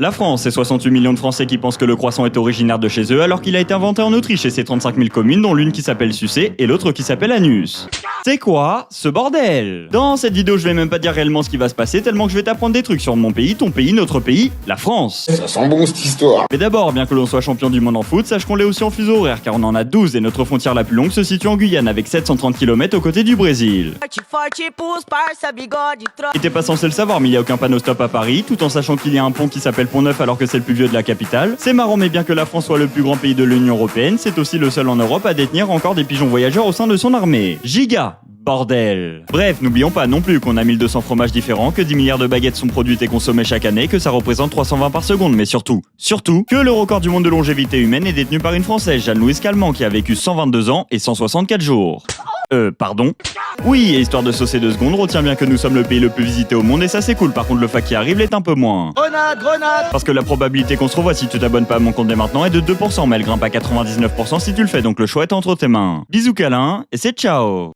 La France, c'est 68 millions de Français qui pensent que le croissant est originaire de chez eux alors qu'il a été inventé en Autriche et ses 35 000 communes dont l'une qui s'appelle Sucé et l'autre qui s'appelle Anus. C'est quoi ce bordel? Dans cette vidéo, je vais même pas dire réellement ce qui va se passer tellement que je vais t'apprendre des trucs sur mon pays, ton pays, notre pays, la France. Ça sent bon cette histoire. Mais d'abord, bien que l'on soit champion du monde en foot, sache qu'on l'est aussi en fuseau horaire car on en a 12 et notre frontière la plus longue se situe en Guyane avec 730 km aux côtés du Brésil. Et t'es pas censé le savoir, mais il y a aucun panneau stop à Paris, tout en sachant qu'il y a un pont qui s'appelle Pont-Neuf alors que c'est le plus vieux de la capitale. C'est marrant, mais bien que la France soit le plus grand pays de l'Union Européenne, c'est aussi le seul en Europe à détenir encore des pigeons voyageurs au sein de son armée. Giga! Bordel. Bref, n'oublions pas non plus qu'on a 1200 fromages différents, que 10 milliards de baguettes sont produites et consommées chaque année, que ça représente 320 par seconde, mais surtout, que le record du monde de longévité humaine est détenu par une Française, Jeanne-Louise Calment, qui a vécu 122 ans et 164 jours. Pardon? Oui, et histoire de saucer 2 secondes, retiens bien que nous sommes le pays le plus visité au monde et ça c'est cool, par contre le fact qui arrive l'est un peu moins. Grenade! Parce que la probabilité qu'on se revoie si tu t'abonnes pas à mon compte dès maintenant est de 2%, mais elle grimpe à 99% si tu le fais, donc le choix est entre tes mains. Bisous câlin, et c'est ciao!